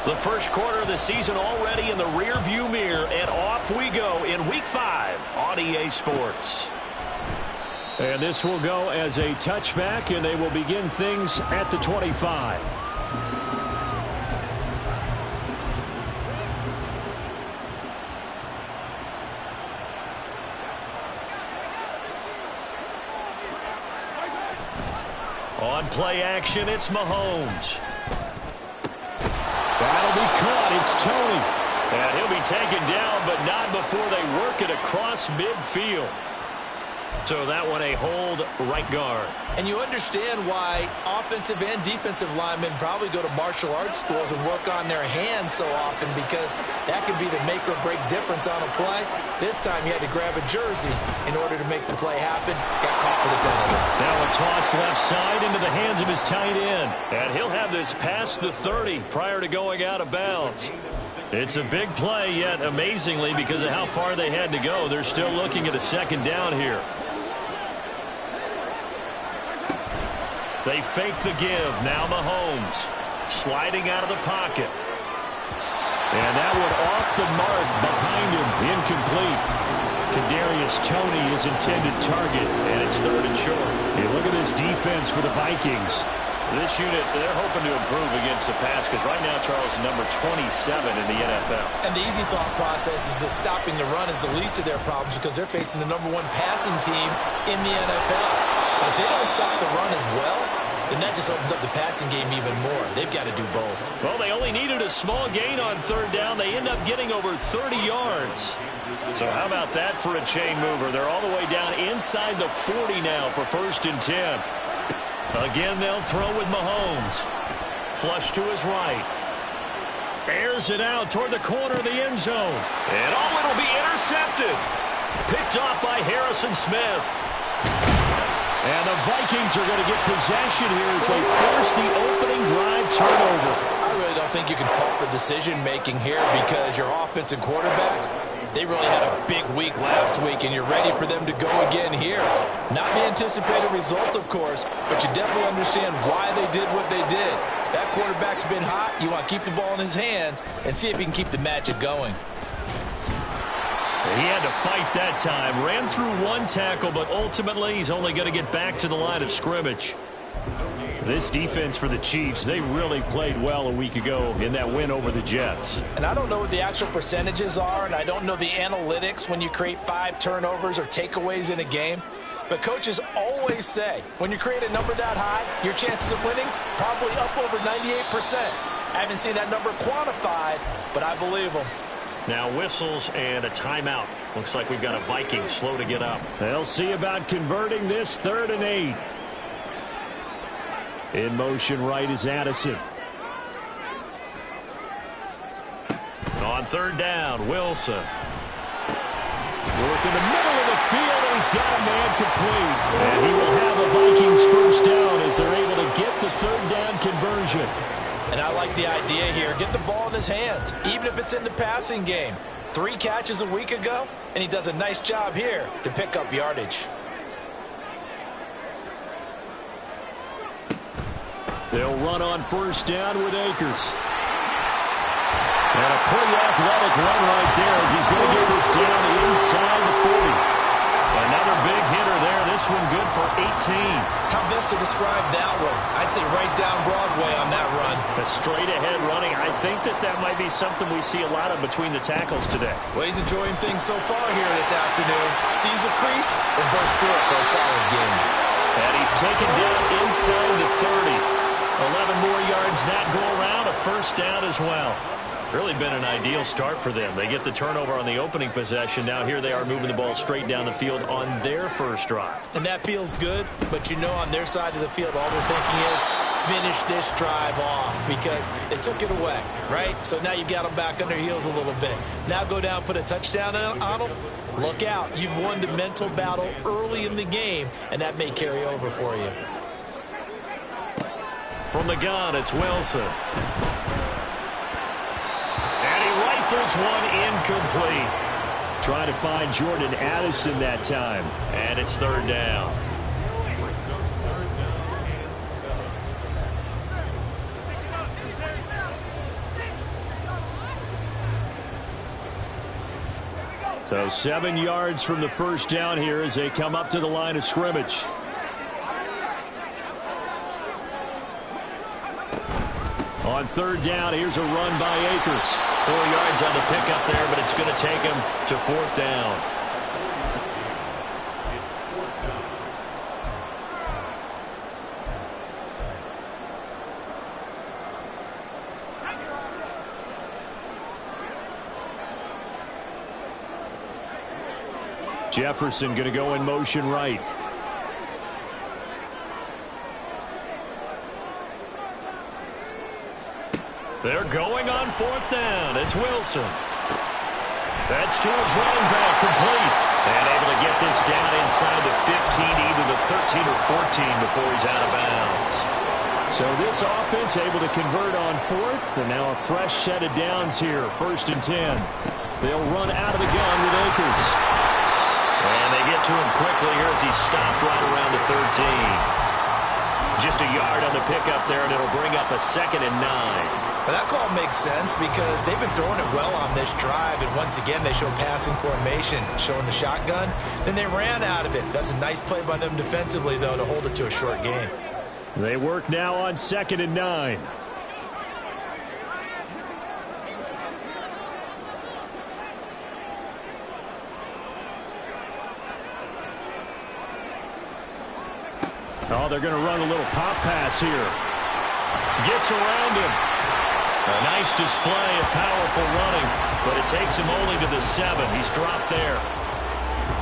The first quarter of the season already in the rearview mirror, and off we go in Week 5 on EA Sports. And this will go as a touchback, and they will begin things at the 25. On play action, it's Mahomes. That'll be caught. It's Tony. And he'll be taken down, but not before they work it across midfield. So that one a hold right guard. And you understand why offensive and defensive linemen probably go to martial arts schools and work on their hands so often, because that could be the make or break difference on a play. This time he had to grab a jersey in order to make the play happen. Got caught for the penalty. Now a toss left side into the hands of his tight end. And he'll have this past the 30 prior to going out of bounds. It's a big play, yet amazingly, because of how far they had to go, they're still looking at a second down here. They fake the give. Now Mahomes sliding out of the pocket. And that one off the mark behind him. Incomplete. Kadarius Toney is intended target, and it's 3rd and short. Hey, look at this defense for the Vikings. This unit, they're hoping to improve against the pass, because right now Charles is number 27 in the NFL. And the easy thought process is that stopping the run is the least of their problems, because they're facing the #1 passing team in the NFL. But if they don't stop the run as well, then that just opens up the passing game even more. They've got to do both. Well, they only needed a small gain on 3rd down. They end up getting over 30 yards. So how about that for a chain mover? They're all the way down inside the 40 now for 1st and 10. Again, they'll throw with Mahomes. Flush to his right. Airs it out toward the corner of the end zone. And it'll be intercepted. Picked off by Harrison Smith. And the Vikings are going to get possession here as they force the opening drive turnover. I really don't think you can fault the decision-making here, because your offense and quarterback, they really had a big week last week, and you're ready for them to go again here. Not the anticipated result, of course, but you definitely understand why they did what they did. That quarterback's been hot. You want to keep the ball in his hands and see if he can keep the magic going. He had to fight that time. Ran through one tackle, but ultimately he's only going to get back to the line of scrimmage. This defense for the Chiefs, they really played well a week ago in that win over the Jets. And I don't know what the actual percentages are, and I don't know the analytics when you create 5 turnovers or takeaways in a game. But coaches always say, when you create a number that high, your chances of winning probably up over 98%. I haven't seen that number quantified, but I believe them. Now whistles and a timeout. Looks like we've got a Viking slow to get up. They'll see about converting this 3rd and 8. In motion right is Addison. On 3rd down, Wilson. Work in the middle of the field, and he's got a man complete. And he will have a Vikings 1st down as they're able to get the 3rd down conversion. And I like the idea here. Get the ball in his hands, even if it's in the passing game. 3 catches a week ago, and he does a nice job here to pick up yardage. They'll run on 1st down with Akers. And a pretty athletic run right there as he's going to get this down inside the 40. Another big hitter there. This one good for 18. How best to describe that one? I'd say right down Broadway on that run. A straight-ahead running. I think that might be something we see a lot of between the tackles today. Well, he's enjoying things so far here this afternoon. Sees a crease and bursts through it for a solid game. And he's taken down inside the 30. 11 more yards that go around. A 1st down as well. Really been an ideal start for them. They get the turnover on the opening possession. Now here they are moving the ball straight down the field on their 1st drive. And that feels good, but you know on their side of the field all they're thinking is finish this drive off, because they took it away, right? So now you've got them back on their heels a little bit. Now go down, put a touchdown on them. Look out. You've won the mental battle early in the game, and that may carry over for you. From the gun, it's Wilson. Rifles one incomplete. Trying to find Jordan Addison that time. And it's 3rd down. So 7 yards from the first down here as they come up to the line of scrimmage. On third down, here's a run by Akers. 4 yards on the pickup there, but it's going to take him to fourth down. Jefferson going to go in motion right. They're going on fourth down. It's Wilson. That's to his running back, complete. And able to get this down inside the 15, either the 13 or 14 before he's out of bounds. So this offense able to convert on fourth, and now a fresh set of downs here, 1st and 10. They'll run out of the gun with Akers. And they get to him quickly here as he stopped right around the 13. Just a yard on the pickup there, and it'll bring up a 2nd and 9. But that call makes sense because they've been throwing it well on this drive, and once again they show passing formation, showing the shotgun. Then they ran out of it. That's a nice play by them defensively, though, to hold it to a short gain. They work now on 2nd and 9. Oh, they're going to run a little pop pass here. Gets around him. A nice display of powerful running, but it takes him only to the 7. He's dropped there.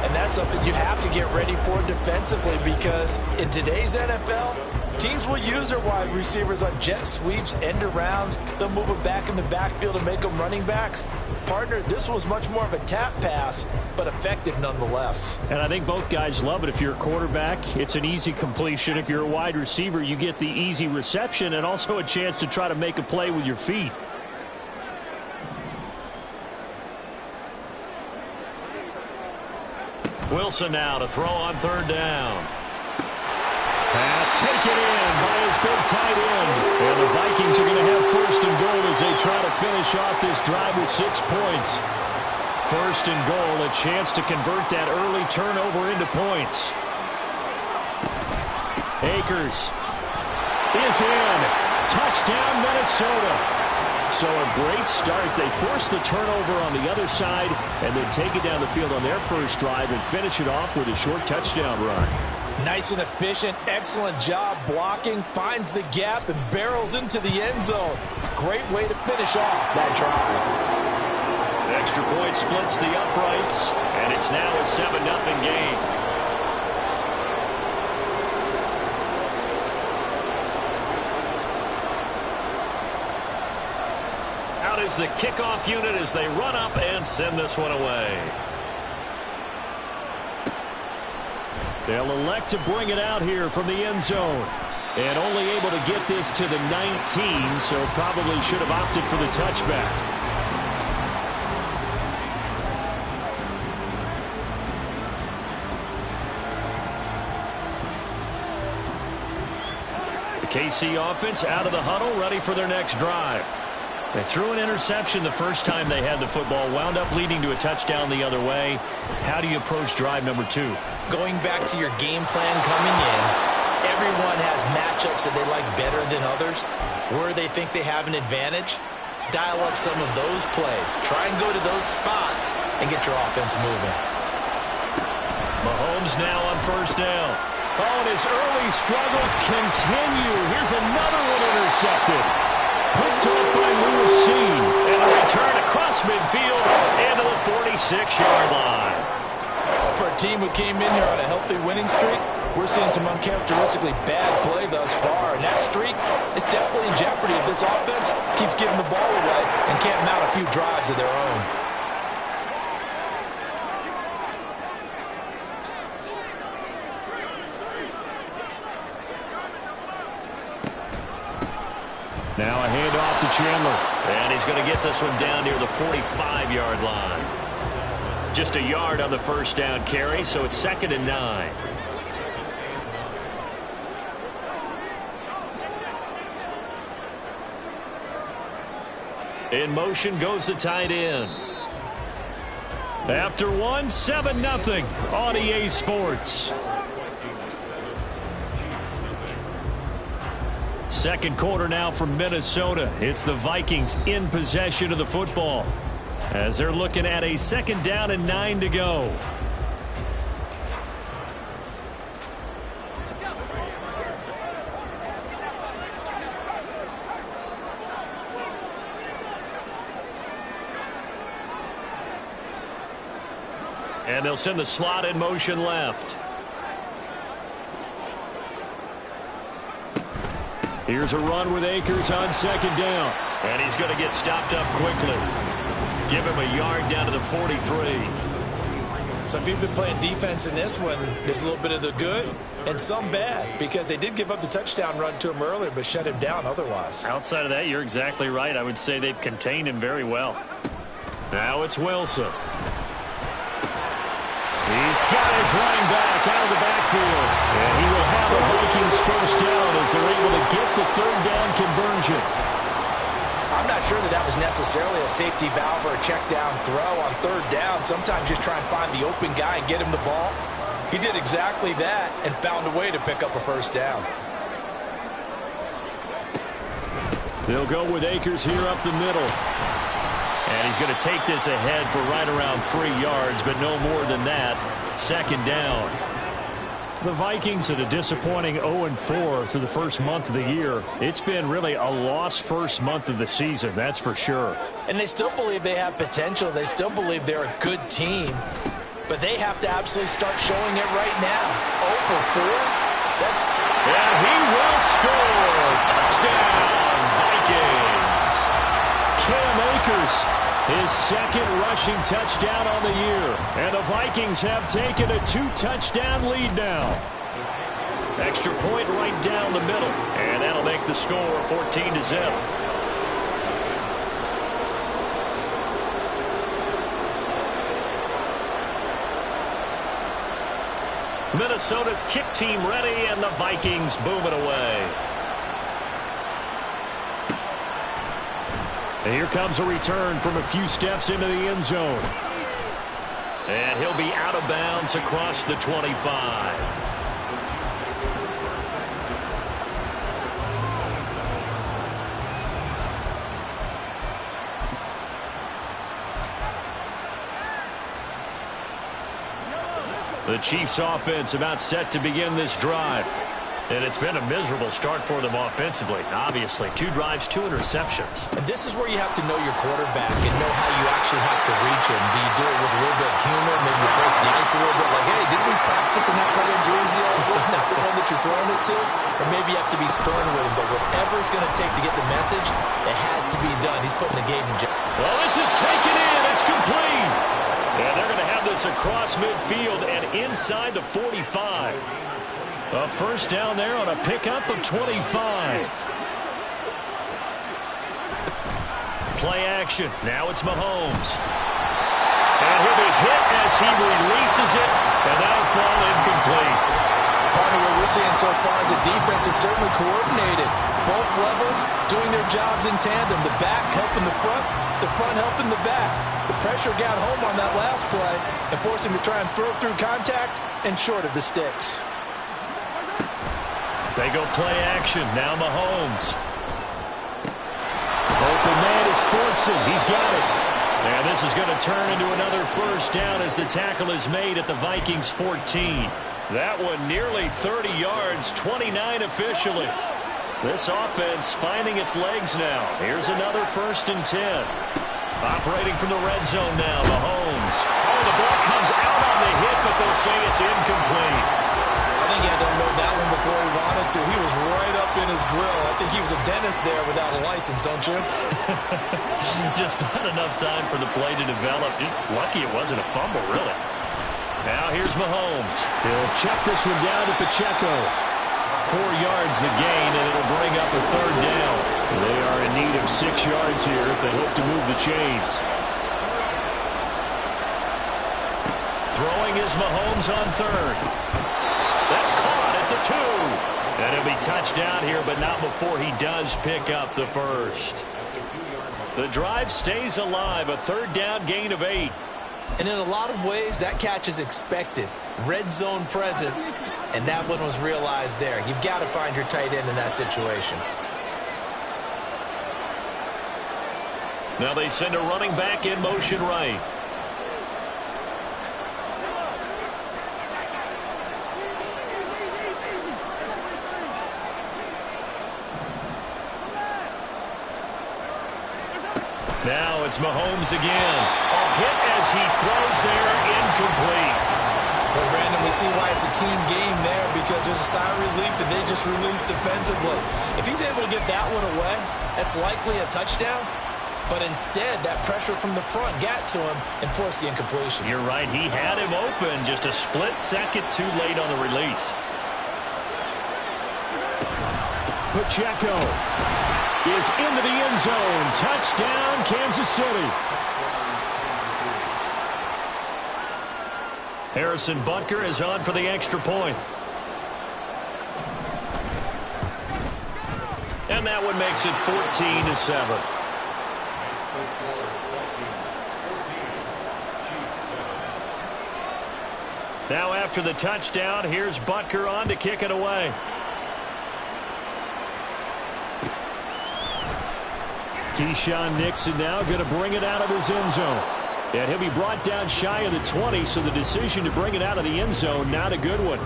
And that's something you have to get ready for defensively because in today's NFL, teams will use their wide receivers on jet sweeps, end arounds. They'll move it back in the backfield and make them running backs. Partner, this was much more of a tap pass, but effective nonetheless. And I think both guys love it. If you're a quarterback, it's an easy completion. If you're a wide receiver, you get the easy reception and also a chance to try to make a play with your feet. Wilson now to throw on third down. Pass taken in by his big tight end. And the Vikings are going to have 1st and goal as they try to finish off this drive with 6 points. 1st and goal, a chance to convert that early turnover into points. Akers is in. Touchdown, Minnesota. So a great start. They force the turnover on the other side and then take it down the field on their first drive and finish it off with a short touchdown run. Nice and efficient, excellent job blocking, finds the gap and barrels into the end zone. Great way to finish off that drive. Extra point splits the uprights, and it's now a 7-0 game. Out is the kickoff unit as they run up and send this one away. They'll elect to bring it out here from the end zone. And only able to get this to the 19, so probably should have opted for the touchback. The KC offense out of the huddle, ready for their next drive. They threw an interception the first time they had the football, wound up leading to a touchdown the other way. How do you approach drive number 2? Going back to your game plan coming in, everyone has matchups that they like better than others. Where they think they have an advantage, dial up some of those plays. Try and go to those spots and get your offense moving. Mahomes now on first down. Oh, and his early struggles continue. Here's another one intercepted. Picked up by Mussine. And a return across midfield and to the 46-yard line. For a team who came in here on a healthy winning streak, we're seeing some uncharacteristically bad play thus far. And that streak is definitely in jeopardy if this offense keeps giving the ball away and can't mount a few drives of their own. Now a handoff to Chandler. And he's going to get this one down near the 45-yard line. Just a yard on the first down carry, so it's 2nd and 9. In motion goes the tight end. After one, 7-0 on EA Sports. Second quarter now from Minnesota. It's the Vikings in possession of the football as they're looking at a 2nd down and 9 to go. And they'll send the slot in motion left. Here's a run with Akers on 2nd down. And he's going to get stopped up quickly. Give him a yard down to the 43. So if you've been playing defense in this one, there's a little bit of the good and some bad, because they did give up the touchdown run to him earlier but shut him down otherwise. Outside of that, you're exactly right. I would say they've contained him very well. Now it's Wilson. He's got his running back out of the backfield. And he will have the Vikings first down as they're able to get the 3rd down conversion. I'm not sure that was necessarily a safety valve or a check down throw on 3rd down. Sometimes just try and find the open guy and get him the ball. He did exactly that and found a way to pick up a 1st down. They'll go with Akers here up the middle. And he's going to take this ahead for right around 3 yards, but no more than that. 2nd down. The Vikings at a disappointing 0-4 through the first month of the year. It's been really a lost first month of the season, that's for sure. And they still believe they have potential. They still believe they're a good team. But they have to absolutely start showing it right now. 0-4? And he will score. Touchdown, Vikings. Cam Akers, his 2nd rushing touchdown on the year. And the Vikings have taken a 2-touchdown lead now. Extra point right down the middle. And that'll make the score 14-0. Minnesota's kick team ready, and the Vikings boom it away. And here comes a return from a few steps into the end zone. And he'll be out of bounds across the 25. The Chiefs offense about set to begin this drive. And it's been a miserable start for them offensively. Obviously, 2 drives, 2 interceptions. And this is where you have to know your quarterback and know how you actually have to reach him. Do you do it with a little bit of humor? Maybe you break the ice a little bit like, hey, didn't we practice in that color jersey all week? Not the one that you're throwing it to? Or maybe you have to be stern with him. But whatever it's going to take to get the message, it has to be done. He's putting the game in jeopardy. Well, this is taken in. It's complete. And they're going to have this across midfield and inside the 45. A 1st down there on a pickup of 25. Play action. Now it's Mahomes. And he'll be hit as he releases it, and that'll fall incomplete. Part of what we're seeing so far is the defense is certainly coordinated. Both levels doing their jobs in tandem. The back helping the front helping the back. The pressure got home on that last play and forced him to try and throw through contact and short of the sticks. They go play action. Now Mahomes. Open man is Fortson. He's got it. And this is going to turn into another 1st down as the tackle is made at the Vikings 14. That one nearly 30 yards, 29 officially. This offense finding its legs now. Here's another 1st and 10. Operating from the red zone now, Mahomes. Oh, the ball comes out on the hit, but they'll say it's incomplete. I think he had to unload that one before he wanted to. He was right up in his grill. I think he was a dentist there without a license, don't you? Just not enough time for the play to develop. Just lucky it wasn't a fumble, really. Now here's Mahomes. He'll check this one down to Pacheco. 4 yards the gain, and it'll bring up a 3rd down. They are in need of 6 yards here if they hope to move the chains. Throwing is Mahomes on 3rd. That's caught at the 2. And he'll be touched down here, but not before he does pick up the 1st. The drive stays alive, a 3rd down gain of 8. And in a lot of ways, that catch is expected. Red zone presence, and that one was realized there. You've got to find your tight end in that situation. Now they send a running back in motion right. Now it's Mahomes again. A hit as he throws there, incomplete. Well, Brandon, we see why it's a team game there, because there's a sigh of relief that they just released defensively. If he's able to get that one away, that's likely a touchdown. But instead, that pressure from the front got to him and forced the incompletion. You're right. He had him open, just a split second too late on the release. Pacheco is into the end zone. Touchdown, Kansas City. Harrison Butker is on for the extra point. And that one makes it 14-7. Now after the touchdown, here's Butker on to kick it away. Keyshawn Nixon now going to bring it out of his end zone. And he'll be brought down shy of the 20, so the decision to bring it out of the end zone, not a good one.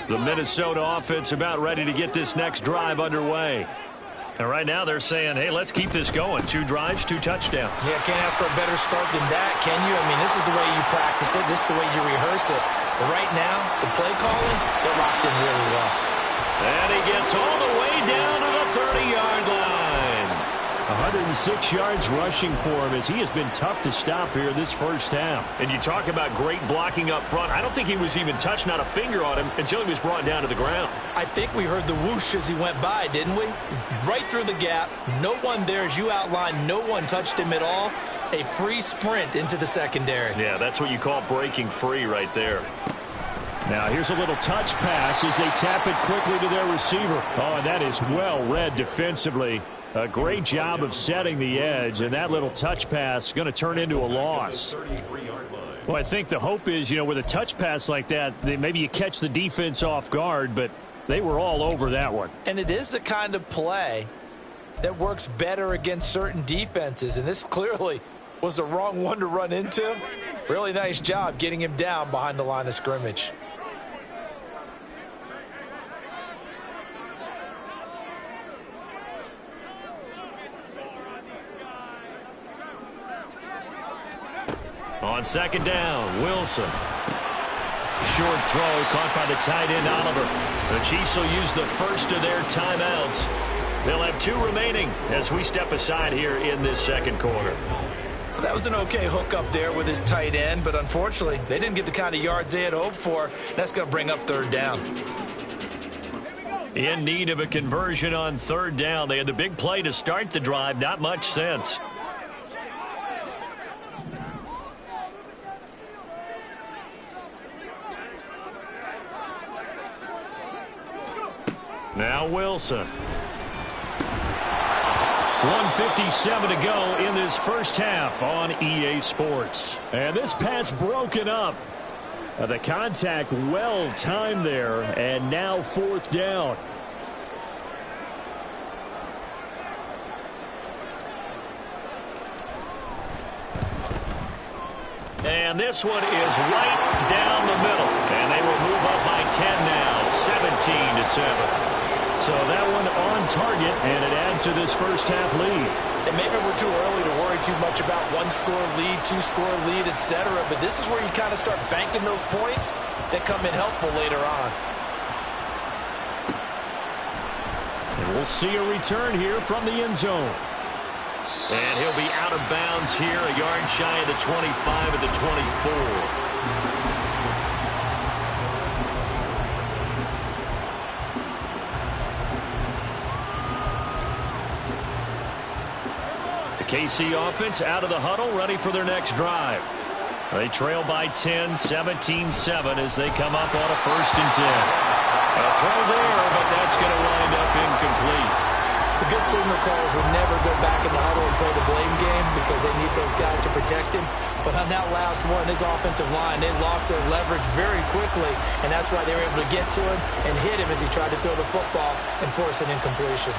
The Minnesota offense about ready to get this next drive underway. And right now they're saying, hey, let's keep this going. 2 drives, 2 touchdowns. Yeah, can't ask for a better start than that, can you? I mean, this is the way you practice it. This is the way you rehearse it. But right now, the play calling, they're locked in really well. And he gets all the way down to the 30-yard line. 106 yards rushing for him, as he has been tough to stop here this first half. And you talk about great blocking up front. I don't think he was even touched, not a finger on him, until he was brought down to the ground. I think we heard the whoosh as he went by, didn't we? Right through the gap. No one there, as you outlined. No one touched him at all. A free sprint into the secondary. Yeah, that's what you call breaking free right there. Now here's a little touch pass as they tap it quickly to their receiver. Oh, and that is well read defensively. A great job of setting the edge, and that little touch pass is going to turn into a loss. Well, I think the hope is, with a touch pass like that, maybe you catch the defense off guard, but they were all over that one. And it is the kind of play that works better against certain defenses, and this clearly was the wrong one to run into. Really nice job getting him down behind the line of scrimmage. On second down, Wilson. Short throw caught by the tight end, Oliver. The Chiefs will use the first of their timeouts. They'll have 2 remaining as we step aside here in this second quarter. That was an okay hook up there with his tight end, but unfortunately, they didn't get the kind of yards they had hoped for. That's going to bring up 3rd down. In need of a conversion on 3rd down. They had the big play to start the drive. Not much sense. Now Wilson. 1:57 to go in this first half on EA Sports. And this pass broken up. The contact well timed there, and now 4th down. And this one is right down the middle. And they will move up by 10 now, 17-7. So that one on target, and it adds to this first half lead. And maybe we're too early to worry too much about 1-score lead, 2-score lead, etc. But this is where you kind of start banking those points that come in helpful later on. And we'll see a return here from the end zone. And he'll be out of bounds here, a yard shy of the 25 at the 24. KC offense out of the huddle, ready for their next drive. They trail by 10, 17-7 as they come up on a 1st and 10. A throw there, but that's going to wind up incomplete. The good signal callers would never go back in the huddle and play the blame game because they need those guys to protect him. But on that last one, his offensive line, they lost their leverage very quickly, and that's why they were able to get to him and hit him as he tried to throw the football and force an incompletion.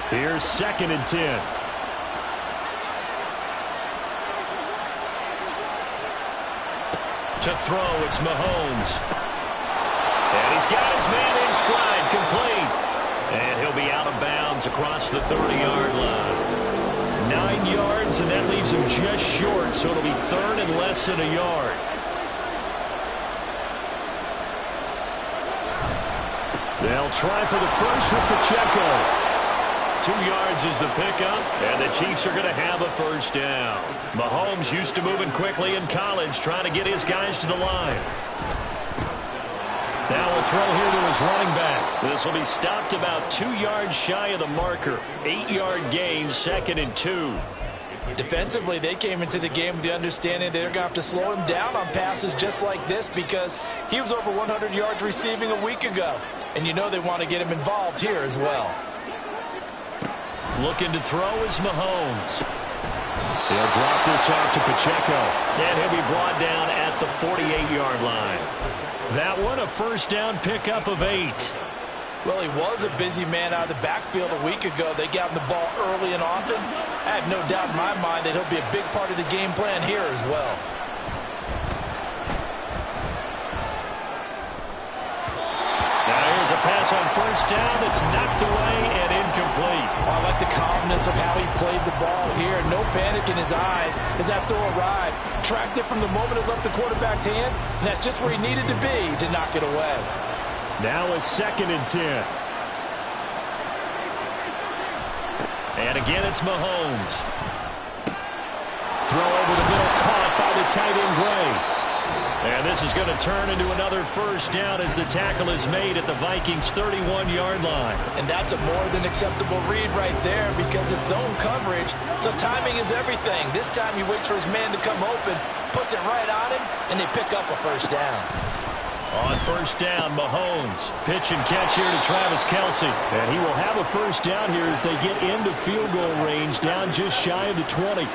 Here's 2nd and 10. To throw, it's Mahomes. And he's got his man in stride, complete. And he'll be out of bounds across the 30-yard line. 9 yards, and that leaves him just short, so it'll be 3rd and less than a yard. They'll try for the first with Pacheco. 2 yards is the pickup, and the Chiefs are going to have a 1st down. Mahomes used to moving quickly in college, trying to get his guys to the line. Now we'll throw here to his running back. This will be stopped about 2 yards shy of the marker. 8-yard gain, 2nd and 2. Defensively, they came into the game with the understanding they're going to have to slow him down on passes just like this because he was over 100 yards receiving a week ago. And you know they want to get him involved here as well. Looking to throw is Mahomes. He'll drop this off to Pacheco. And he'll be brought down at the 48-yard line. That one, a 1st down pickup of 8. Well, he was a busy man out of the backfield a week ago. They got him the ball early and often. I have no doubt in my mind that he'll be a big part of the game plan here as well. Now here's a pass on 1st down that's knocked away and incomplete. I like the calmness of how he played the ball here. No panic in his eyes as that throw arrived. Tracked it from the moment it left the quarterback's hand, and that's just where he needed to be to knock it away. Now a 2nd and 10. And again, it's Mahomes. Throw over the middle, caught by the tight end Gray. And this is going to turn into another 1st down as the tackle is made at the Vikings' 31-yard line. And that's a more than acceptable read right there because it's zone coverage, so timing is everything. This time he waits for his man to come open, puts it right on him, and they pick up a 1st down. On 1st down, Mahomes. Pitch and catch here to Travis Kelce. And he will have a 1st down here as they get into field goal range, down just shy of the 20.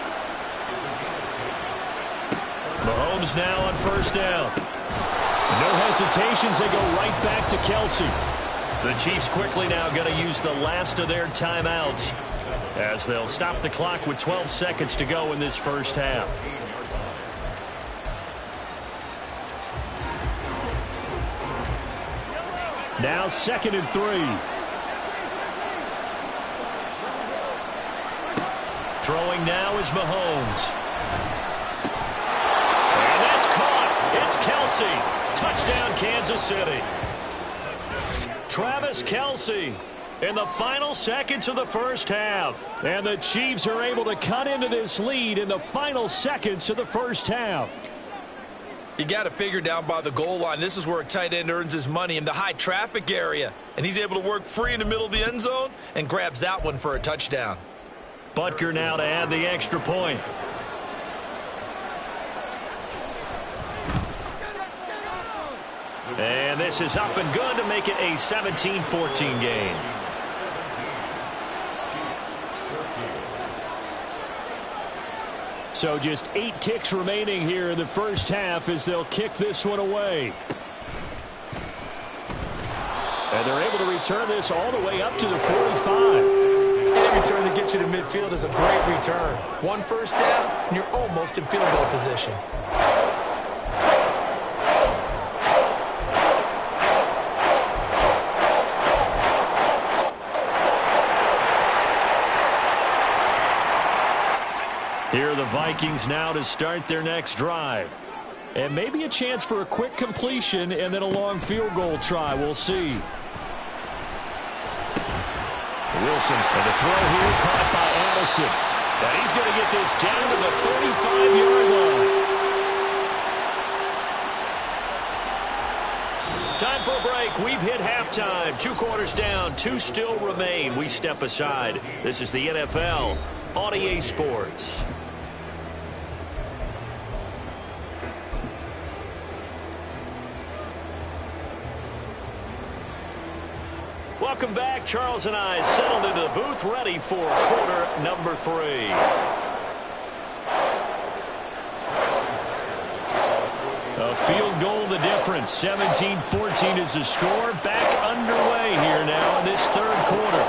Mahomes now on 1st down. No hesitations. They go right back to Kelce. The Chiefs quickly now going to use the last of their timeouts as they'll stop the clock with 12 seconds to go in this 1st half. Now 2nd and 3. Throwing now is Mahomes. It's Kelce. Touchdown, Kansas City. Travis Kelce in the final seconds of the 1st half. And the Chiefs are able to cut into this lead in the final seconds of the 1st half. You got to figure down by the goal line. This is where a tight end earns his money in the high traffic area. And he's able to work free in the middle of the end zone and grabs that one for a touchdown. Butker now to add the extra point. And this is up and good to make it a 17-14 game. So just 8 ticks remaining here in the 1st half as they'll kick this one away. And they're able to return this all the way up to the 45. Any return that gets you to midfield is a great return. 1 1st down, and you're almost in field goal position. Here are the Vikings now to start their next drive. And maybe a chance for a quick completion and then a long field goal try. We'll see. Wilson's and the throw here caught by Addison. And he's going to get this down to the 35-yard line. Time for a break. We've hit halftime. 2 quarters down. 2 still remain. We step aside. This is the NFL on EA Sports. Welcome back. Charles and I settled into the booth, ready for quarter number 3. A field goal the difference. 17-14 is the score. Back underway here now in this 3rd quarter.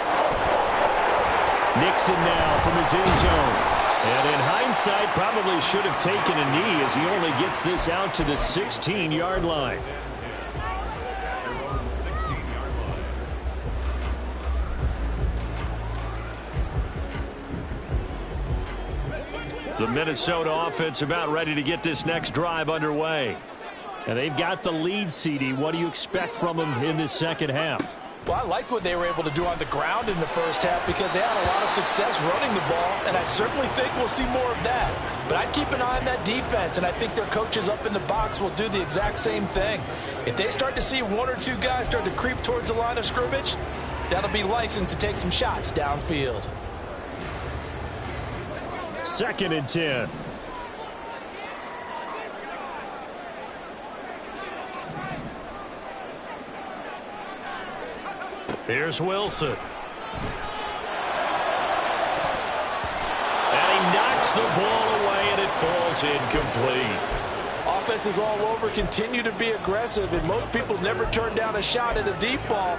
Nixon now from his end zone. And in hindsight, probably should have taken a knee as he only gets this out to the 16-yard line. The Minnesota offense about ready to get this next drive underway. And they've got the lead, CD. What do you expect from them in this second half? Well, I like what they were able to do on the ground in the first half because they had a lot of success running the ball, and I certainly think we'll see more of that. But I'd keep an eye on that defense, and I think their coaches up in the box will do the exact same thing. If they start to see 1 or 2 guys start to creep towards the line of scrimmage, that'll be licensed to take some shots downfield. 2nd and 10. Here's Wilson. And he knocks the ball away, and it falls incomplete. Offenses all over continue to be aggressive, and most people never turn down a shot at a deep ball.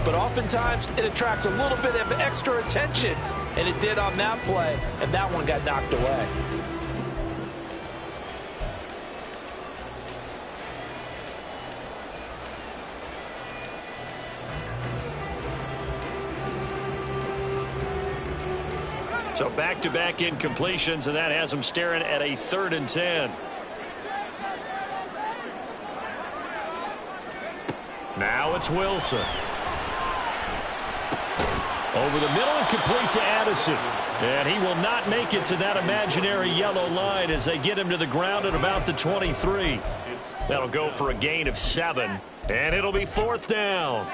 But oftentimes, it attracts a little bit of extra attention. And it did on that play, and that one got knocked away. So back-to-back incompletions, and that has them staring at a 3rd and 10. Now it's Wilson. Over the middle and complete to Addison. And he will not make it to that imaginary yellow line as they get him to the ground at about the 23. That'll go for a gain of 7. And it'll be 4th down.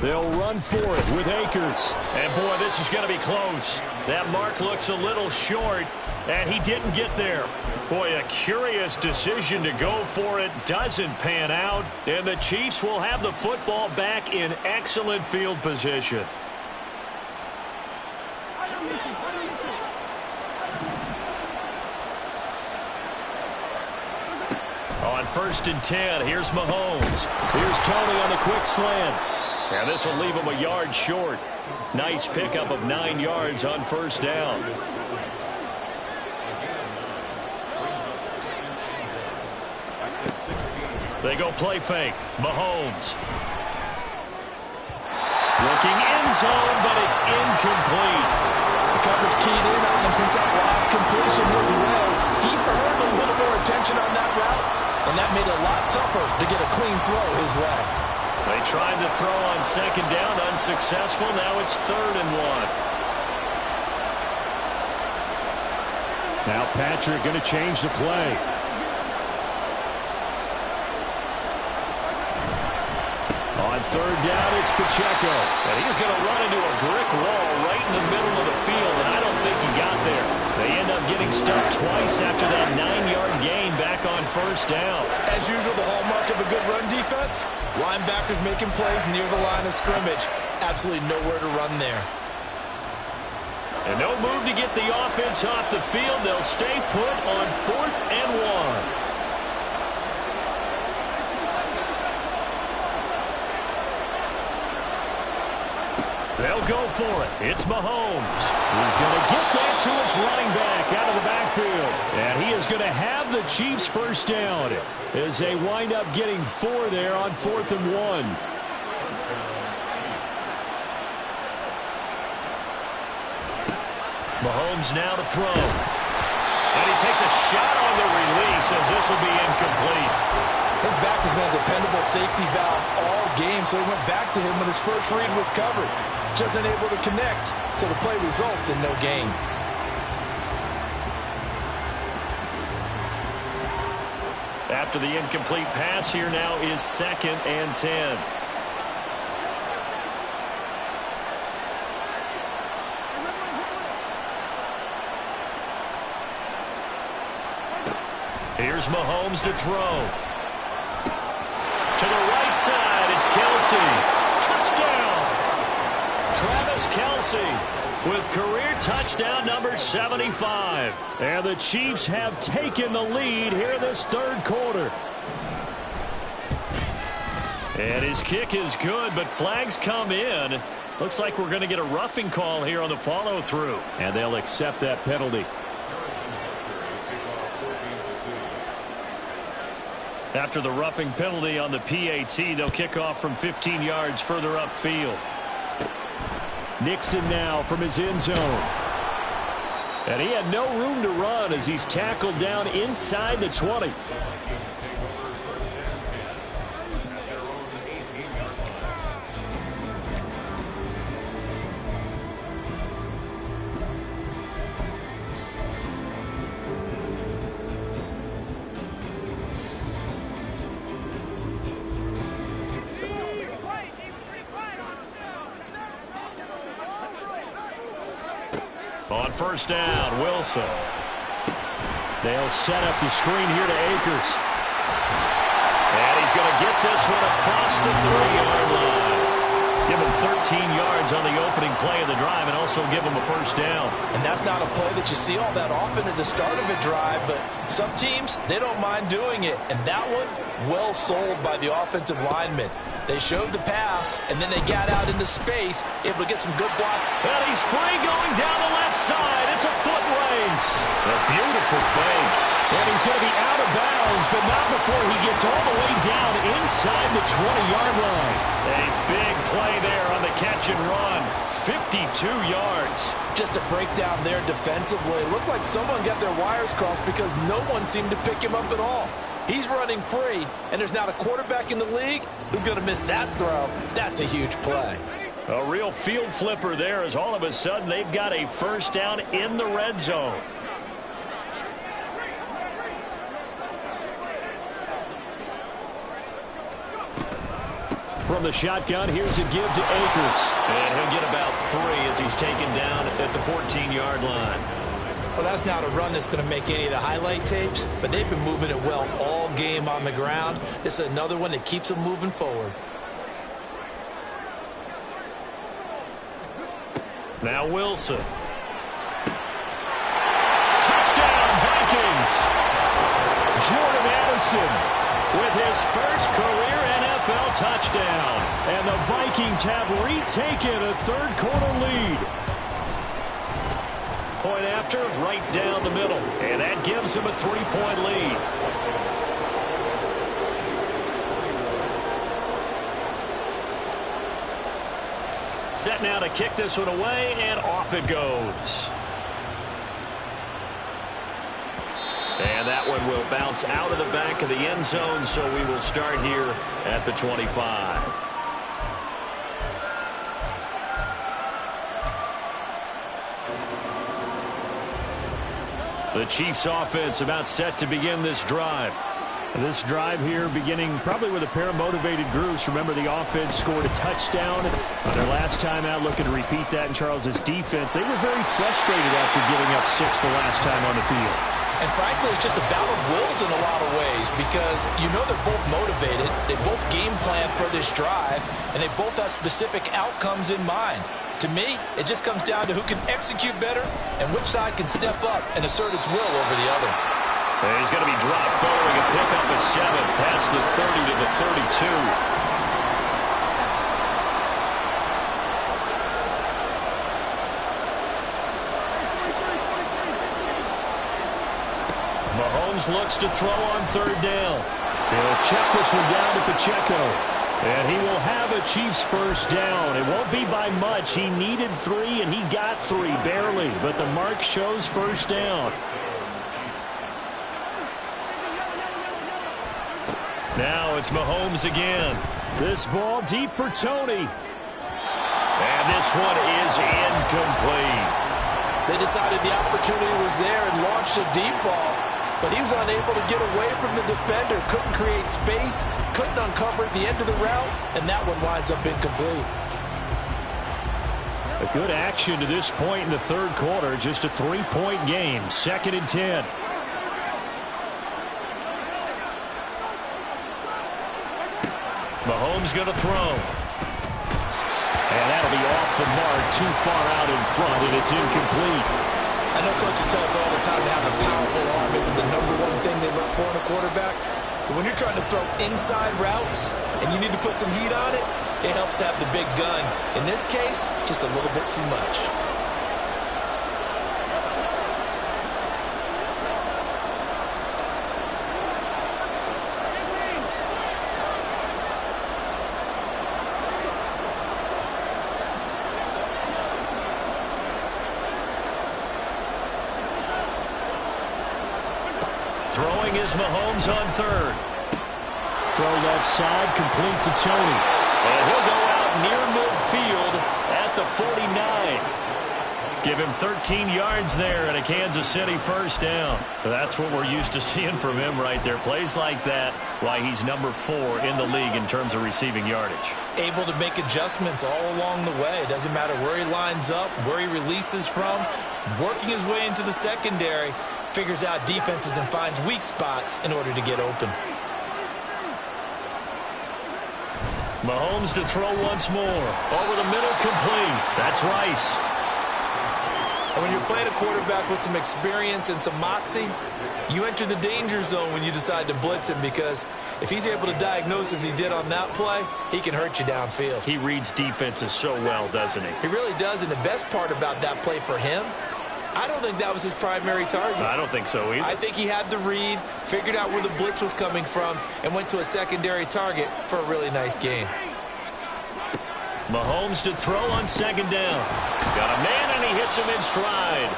They'll run for it with Akers. And, boy, this is going to be close. That mark looks a little short, and he didn't get there. Boy, a curious decision to go for it. Doesn't pan out, and the Chiefs will have the football back in excellent field position. On 1st and 10, here's Mahomes. Here's Tony on the quick slant. And this will leave him a yard short. Nice pickup of 9 yards on 1st down. They go play fake. Mahomes. Looking end zone, but it's incomplete. The coverage keyed in on him since that last completion was way. He earned a little more attention on that route, and that made it a lot tougher to get a clean throw his way. They tried to throw on 2nd down, unsuccessful. Now it's 3rd and 1. Now Patrick going to change the play. On 3rd down, it's Pacheco. And he's going to run into a brick wall right in the middle of the field, and I don't think he got there. They end up getting stuck twice after that 9-yard gain back on 1st down. As usual, the hallmark of a good run defense, linebackers making plays near the line of scrimmage. Absolutely nowhere to run there. And no move to get the offense off the field. They'll stay put on 4th and 1. They'll go for it. It's Mahomes. He's going to get that to his running back out of the backfield. And he is going to have the Chiefs first down as they wind up getting 4 there on 4th and 1. Mahomes now to throw. And he takes a shot on the release as this will be incomplete. His back has been a dependable safety valve all game, so he went back to him when his first read was covered. Just unable to connect, so the play results in no gain. After the incomplete pass, here now is 2nd and 10. Here's Mahomes to throw. To the right side, it's Kelce. Touchdown! Travis Kelce with career touchdown number 75. And the Chiefs have taken the lead here in this 3rd quarter. And his kick is good, but flags come in. Looks like we're going to get a roughing call here on the follow-through. And they'll accept that penalty. After the roughing penalty on the PAT, they'll kick off from 15 yards further upfield. Nixon now from his end zone. And he had no room to run as he's tackled down inside the 20. On first down, Wilson. They'll set up the screen here to Akers. And he's going to get this one across the 30-yard line. Give him 13 yards on the opening play of the drive and also give him a first down. And that's not a play that you see all that often at the start of a drive, but some teams, they don't mind doing it. And that one, well sold by the offensive lineman. They showed the pass, and then they got out into space, able to get some good blocks. And he's free going down the left side. It's a foot race. A beautiful fake. And he's going to be out of bounds, but not before he gets all the way down inside the 20-yard line. A big play there on the catch and run. 52 yards. Just a breakdown there defensively. It looked like someone got their wires crossed because no one seemed to pick him up at all. He's running free, and there's not a quarterback in the league who's going to miss that throw. That's a huge play. A real field flipper there as all of a sudden they've got a first down in the red zone. From the shotgun, here's a give to Akers. And he'll get about 3 as he's taken down at the 14-yard line. Well, that's not a run that's going to make any of the highlight tapes, but they've been moving it well all game on the ground. This is another one that keeps them moving forward. Now Wilson. Touchdown, Vikings! Jordan Addison with his first career NFL touchdown. And the Vikings have retaken a 3rd quarter lead. Point after, right down the middle. And that gives him a 3-point lead. Set now to kick this one away, and off it goes. And that one will bounce out of the back of the end zone, so we will start here at the 25. The Chiefs offense about set to begin this drive. This drive here beginning probably with a pair of motivated groups. Remember, the offense scored a touchdown on their last time out, looking to repeat that in Charles's defense. They were very frustrated after giving up 6 the last time on the field. And frankly, it's just a battle of wills in a lot of ways because you know they're both motivated. They both game plan for this drive, and they both have specific outcomes in mind. To me, it just comes down to who can execute better and which side can step up and assert its will over the other. And he's going to be dropped following a pickup of 7 past the 30 to the 32. Mahomes looks to throw on third down. He'll check this one down to Pacheco. And he will have a Chiefs first down. It won't be by much. He needed 3, and he got 3, barely. But the mark shows first down. Now it's Mahomes again. This ball deep for Tony. And this one is incomplete. They decided the opportunity was there and launched a deep ball, but he was unable to get away from the defender, couldn't create space, couldn't uncover the end of the route, and that one winds up incomplete. A good action to this point in the third quarter, just a 3-point game, 2nd and 10. Mahomes going to throw. And that'll be off the mark, too far out in front, and it's incomplete. I know coaches tell us all the time that having a powerful arm isn't the #1 thing they look for in a quarterback. But when you're trying to throw inside routes and you need to put some heat on it, it helps have the big gun. In this case, just a little bit too much. Throwing is Mahomes on third. Throw left side, complete to Tony. And he'll go out near midfield at the 49. Give him 13 yards there and a Kansas City first down. That's what we're used to seeing from him right there. Plays like that, why he's number 4 in the league in terms of receiving yardage. Able to make adjustments all along the way. It doesn't matter where he lines up, where he releases from. Working his way into the secondary. Figures out defenses and finds weak spots in order to get open. Mahomes to throw once more. Over the middle, complete. That's Rice. And when you're playing a quarterback with some experience and some moxie, you enter the danger zone when you decide to blitz him, because if he's able to diagnose as he did on that play, he can hurt you downfield. He reads defenses so well, doesn't he? He really does, and the best part about that play for him, I don't think that was his primary target. I don't think so either. I think he had the read, figured out where the blitz was coming from, and went to a secondary target for a really nice gain. Mahomes to throw on second down. Got a man, and he hits him in stride.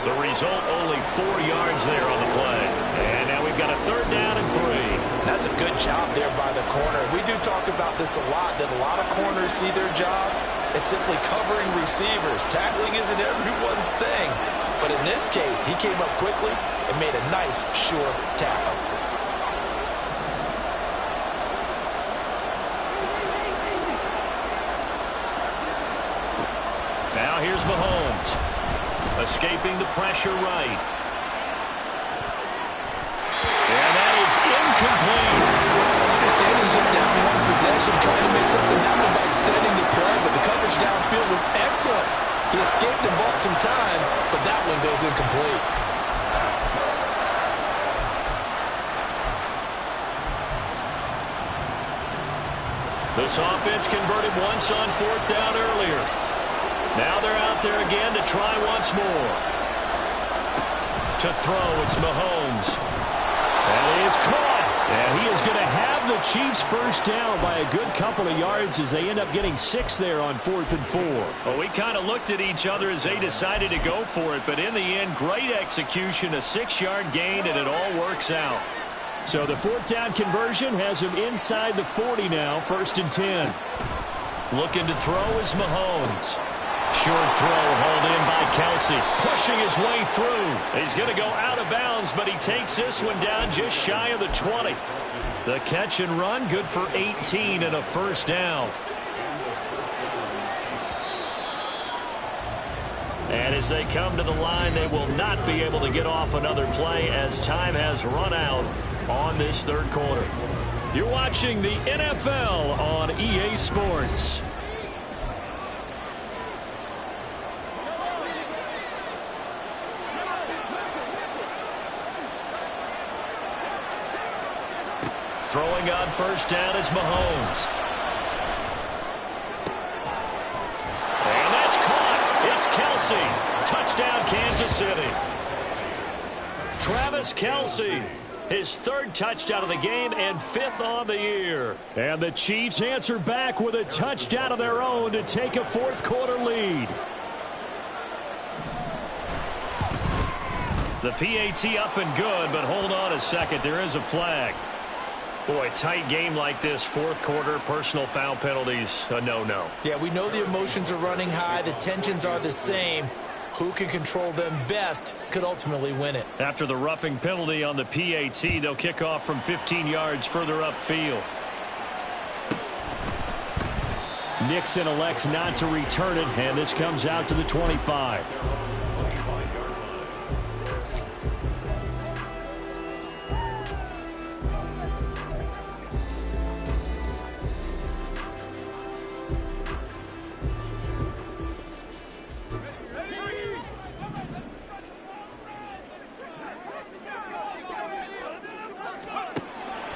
The result, only 4 yards there on the play. And now we've got a third down and 3. That's a good job there by the corner. We do talk about this a lot, that a lot of corners see their job as simply covering receivers. Tackling isn't everyone's thing. But in this case, he came up quickly and made a nice, sure tackle. Now here's Mahomes. Escaping the pressure right. And that is incomplete. He's just down 1 possession, trying to make something happen by extending the play, but the coverage downfield was excellent. He escaped and bought some time, but that one goes incomplete. This offense converted once on 4th down earlier. Now they're out there again to try once more. To throw, it's Mahomes. That is caught. And he is going to have the Chiefs first down by a good couple of yards as they end up getting 6 there on 4th and 4. Well, we kind of looked at each other as they decided to go for it, but in the end, great execution, a 6-yard gain, and it all works out. So the 4th down conversion has him inside the 40 now, 1st and 10. Looking to throw is Mahomes. Short throw hauled in by Kelsey. Pushing his way through. He's going to go out of bounds, but he takes this one down just shy of the 20. The catch and run, good for 18 and a first down. And as they come to the line, they will not be able to get off another play as time has run out on this third quarter. You're watching the NFL on EA Sports. Throwing on first down is Mahomes. And that's caught. It's Kelsey. Touchdown, Kansas City. Travis Kelce. His third touchdown of the game and fifth on the year. And the Chiefs answer back with a touchdown of their own to take a fourth-quarter lead. The PAT up and good, but hold on a second. There is a flag. Boy, tight game like this, fourth quarter, personal foul penalties, a no-no. Yeah, we know the emotions are running high. The tensions are the same. Who can control them best could ultimately win it. After the roughing penalty on the PAT, they'll kick off from 15 yards further upfield. Nixon elects not to return it, and this comes out to the 25.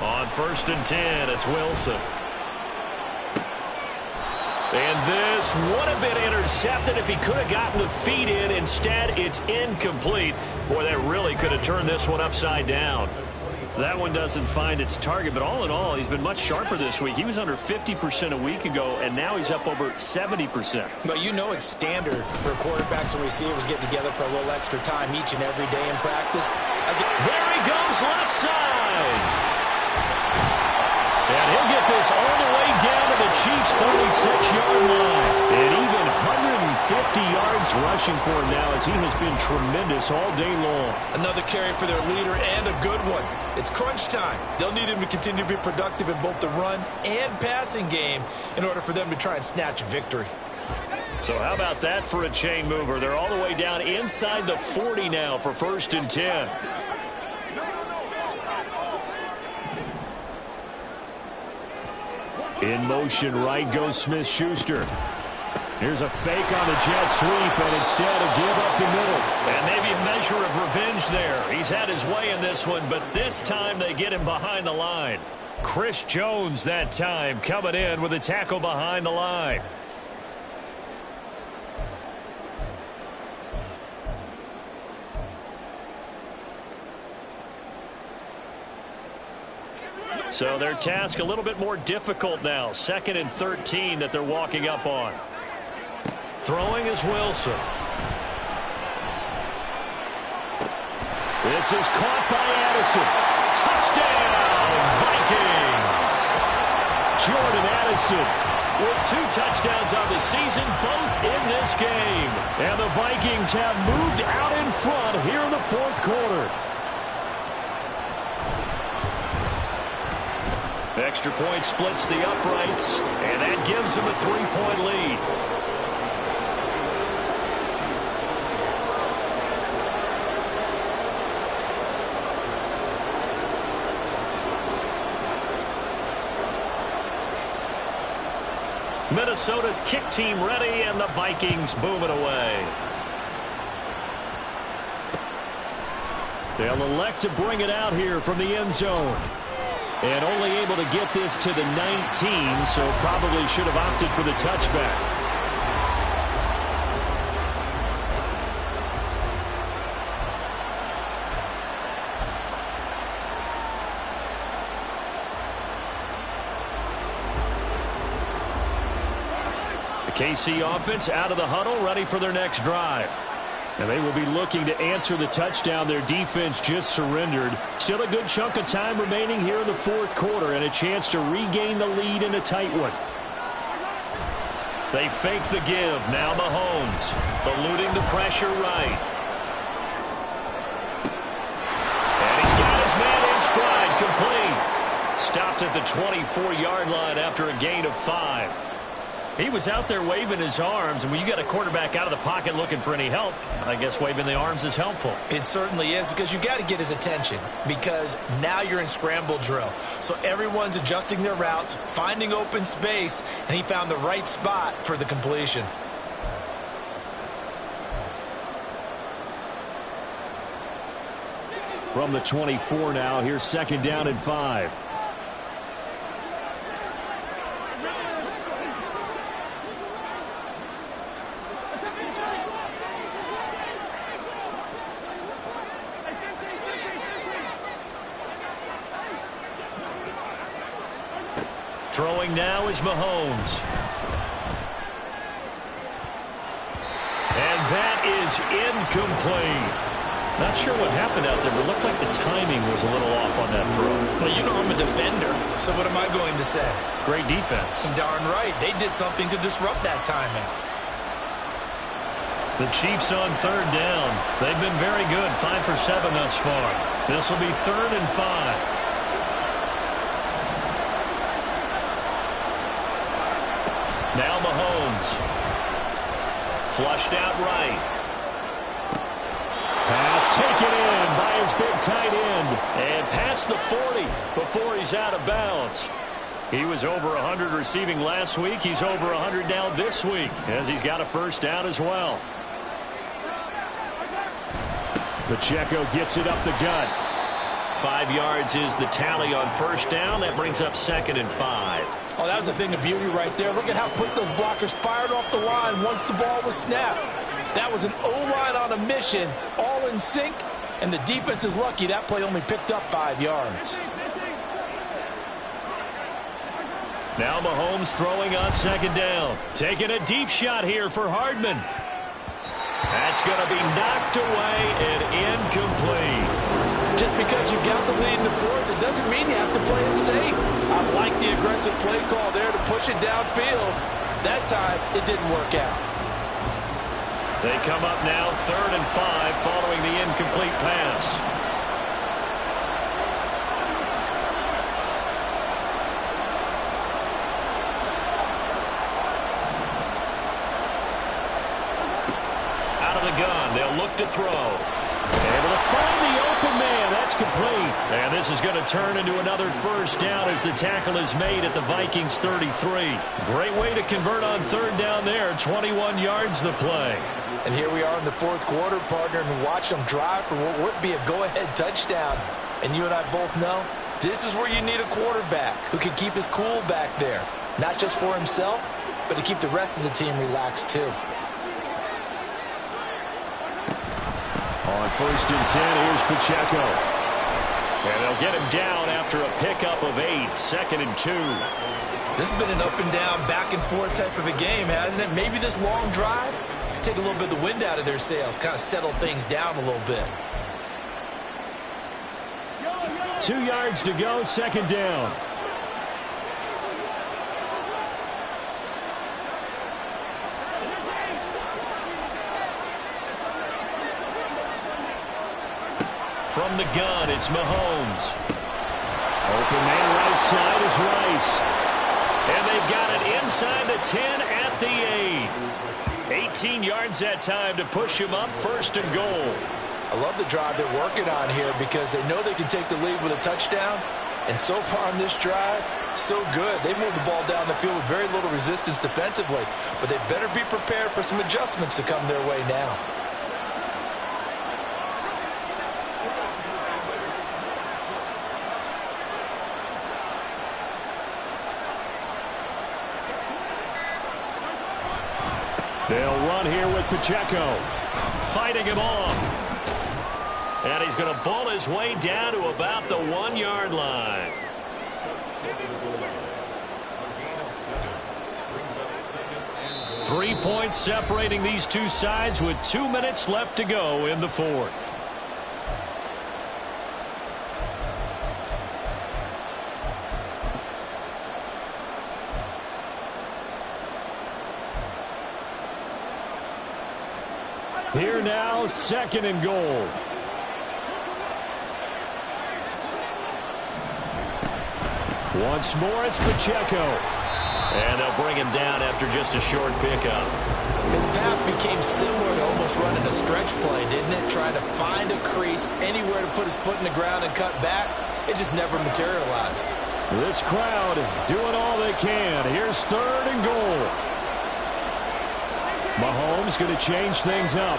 On 1st and 10, it's Wilson. And this would have been intercepted if he could have gotten the feet in. Instead, it's incomplete. Boy, that really could have turned this one upside down. That one doesn't find its target, but all in all, he's been much sharper this week. He was under 50% a week ago, and now he's up over 70%. But you know it's standard for quarterbacks and receivers getting together for a little extra time each and every day in practice. There he goes, left side. And he'll get this all the way down to the Chiefs' 36-yard line. And even 150 yards rushing for him now as he has been tremendous all day long. Another carry for their leader and a good one. It's crunch time. They'll need him to continue to be productive in both the run and passing game in order for them to try and snatch a victory. So how about that for a chain mover? They're all the way down inside the 40 now for 1st and 10. In motion, right goes Smith-Schuster. Here's a fake on the jet sweep, and instead a give up the middle. And maybe a measure of revenge there. He's had his way in this one, but this time they get him behind the line. Chris Jones that time coming in with a tackle behind the line. So their task a little bit more difficult now. 2nd and 13 that they're walking up on. Throwing is Wilson. This is caught by Addison. Touchdown, Vikings! Jordan Addison with 2 touchdowns on the season, both in this game. And the Vikings have moved out in front here in the fourth quarter. Extra point splits the uprights, and that gives them a 3-point lead. Minnesota's kick team ready, and the Vikings boom it away. They'll elect to bring it out here from the end zone. And only able to get this to the 19, so probably should have opted for the touchback. The KC offense out of the huddle, ready for their next drive. And they will be looking to answer the touchdown their defense just surrendered. Still a good chunk of time remaining here in the fourth quarter and a chance to regain the lead in a tight one. They fake the give. Now Mahomes eluding the pressure right. And he's got his man in stride, complete. Stopped at the 24-yard line after a gain of 5. He was out there waving his arms, and when you got a quarterback out of the pocket looking for any help, I guess waving the arms is helpful. It certainly is, because you got to get his attention, because now you're in scramble drill. So everyone's adjusting their routes, finding open space, and he found the right spot for the completion. From the 24 now, here's 2nd down and 5. Throwing now is Mahomes. And that is incomplete. Not sure what happened out there, but it looked like the timing was a little off on that throw. Well, you know I'm a defender, so what am I going to say? Great defense. Darn right. They did something to disrupt that timing. The Chiefs on third down. They've been very good, 5 for 7 thus far. This will be 3rd and 5. Now Mahomes. Flushed out right. Pass taken in by his big tight end. And past the 40 before he's out of bounds. He was over 100 receiving last week. He's over 100 now this week as he's got a first down as well. Pacheco gets it up the gut. 5 yards is the tally on first down. That brings up 2nd and 5. Oh, that was a thing of beauty right there. Look at how quick those blockers fired off the line once the ball was snapped. That was an O-line on a mission, all in sync, and the defense is lucky that play only picked up 5 yards. Now Mahomes throwing on 2nd down. Taking a deep shot here for Hardman. That's going to be knocked away and incomplete. Just because you've got the lead in the 4th, it doesn't mean you have to play it safe. I like the aggressive play call there to push it downfield. That time, it didn't work out. They come up now 3rd and 5 following the incomplete pass. Out of the gun, they'll look to throw. Able to find the open man. That's complete. And this is going to turn into another first down as the tackle is made at the Vikings 33. Great way to convert on 3rd down there. 21 yards the play. And here we are in the 4th quarter, partner, and watch them drive for what would be a go-ahead touchdown. And you and I both know this is where you need a quarterback who can keep his cool back there. Not just for himself, but to keep the rest of the team relaxed too. On 1st and 10, here's Pacheco. And they'll get him down after a pickup of 8, 2nd and 2. This has been an up and down, back and forth type of a game, hasn't it? Maybe this long drive could take a little bit of the wind out of their sails, kind of settle things down a little bit. 2 yards to go, 2nd down. From the gun, it's Mahomes. Open man right side is Rice. And they've got it inside the 10 at the 8. 18 yards that time to push him up, 1st and goal. I love the drive they're working on here because they know they can take the lead with a touchdown. And so far on this drive, so good. They moved the ball down the field with very little resistance defensively. But they better be prepared for some adjustments to come their way now. They'll run here with Pacheco. Fighting him off. And he's going to ball his way down to about the 1-yard line. Three points separating these two sides with 2 minutes left to go in the 4th. Here now, 2nd and goal. Once more, it's Pacheco. And they'll bring him down after just a short pickup. His path became similar to almost running a stretch play, didn't it? Trying to find a crease, anywhere to put his foot in the ground and cut back. It just never materialized. This crowd doing all they can. Here's 3rd and goal. Mahomes going to change things up.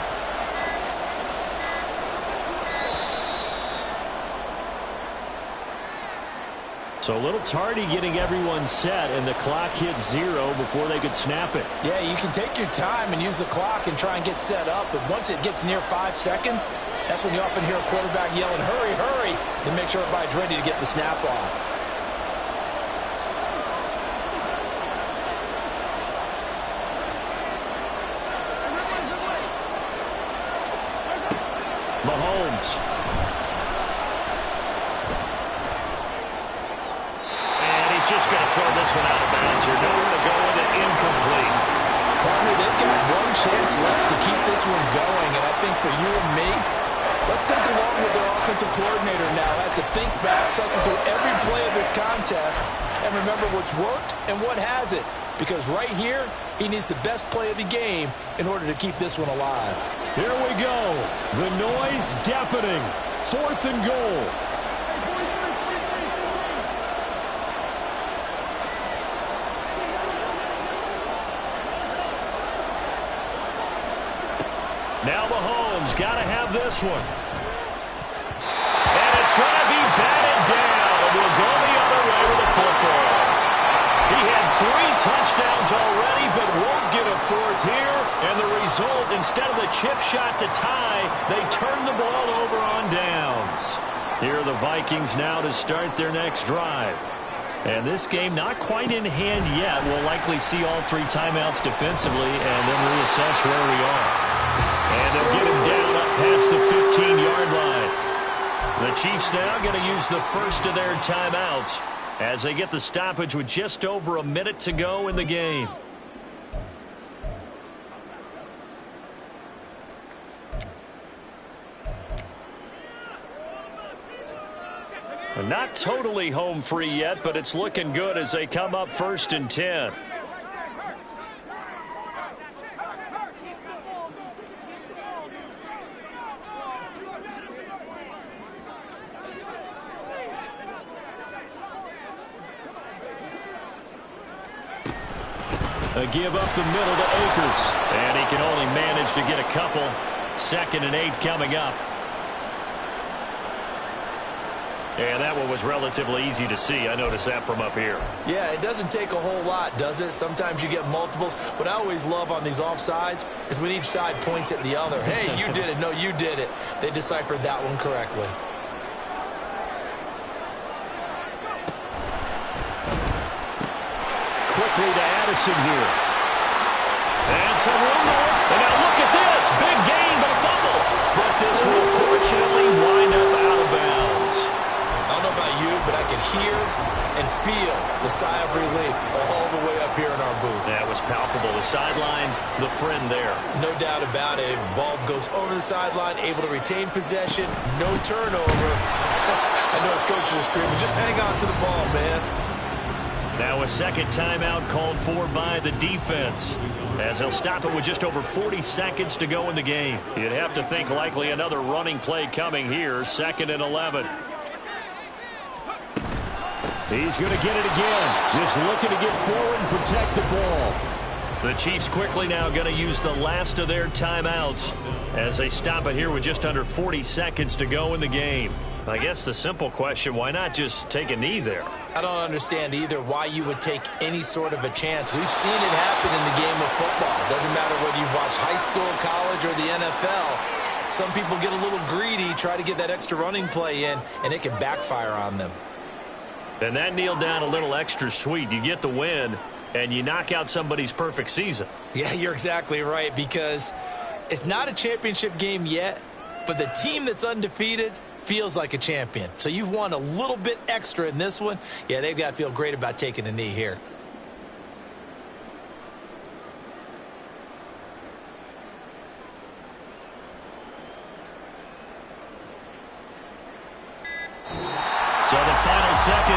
So a little tardy getting everyone set, and the clock hit 0 before they could snap it. Yeah, you can take your time and use the clock and try and get set up, but once it gets near 5 seconds, that's when you often hear a quarterback yelling, hurry, hurry, to make sure everybody's ready to get the snap off. Mahomes. And he's just going to throw this one out of bounds here. Nowhere to go with it, incomplete. Partner, they've got one chance left to keep this one going, and I think for you and me, let's think along with their offensive coordinator now. Has to think back, cycle through every play of this contest, and remember what's worked and what hasn't. Because right here, he needs the best play of the game in order to keep this one alive. Here we go. The noise deafening. 4th and goal. Now Mahomes got to have this one. And it's going to be batted down. We'll go the other way with the football. He had 3 touchdowns already, but won't get a 4th here. And the result, instead of the chip shot to tie, they turn the ball over on downs. Here are the Vikings now to start their next drive. And this game not quite in hand yet. We'll likely see all 3 timeouts defensively and then reassess where we are. And they'll get him down up past the 15-yard line. The Chiefs now going to use the first of their timeouts as they get the stoppage with just over a minute to go in the game. Not totally home free yet, but it's looking good as they come up 1st and 10. A give up the middle to Akers. And he can only manage to get a couple. 2nd and 8 coming up. And that one was relatively easy to see. I noticed that from up here. Yeah, it doesn't take a whole lot, does it? Sometimes you get multiples. What I always love on these offsides is when each side points at the other. Hey, you did it. No, you did it. They deciphered that one correctly. Quickly to Addison here. And some room to work. And now look at this. Big gain, but a fumble. But this will fortunately wind up out of bounds. I don't know about you, but I can hear and feel the sigh of relief all the way up here in our booth. That was palpable. The sideline, the friend there. No doubt about it. Ball goes over the sideline, able to retain possession, no turnover. I know his coach is screaming, just hang on to the ball, man. Now a second timeout called for by the defense, as they'll stop it with just over 40 seconds to go in the game. You'd have to think likely another running play coming here. 2nd and 11. He's going to get it again. Just looking to get forward and protect the ball. The Chiefs quickly now going to use the last of their timeouts as they stop it here with just under 40 seconds to go in the game. I guess the simple question, why not just take a knee there? I don't understand either why you would take any sort of a chance. We've seen it happen in the game of football. Doesn't matter whether you watch high school, college, or the NFL. Some people get a little greedy, try to get that extra running play in, and it can backfire on them. And that kneel down a little extra sweet. You get the win, and you knock out somebody's perfect season. Yeah, you're exactly right, because it's not a championship game yet, but the team that's undefeated feels like a champion. So you've won a little bit extra in this one. Yeah, they've got to feel great about taking a knee here. So the final second.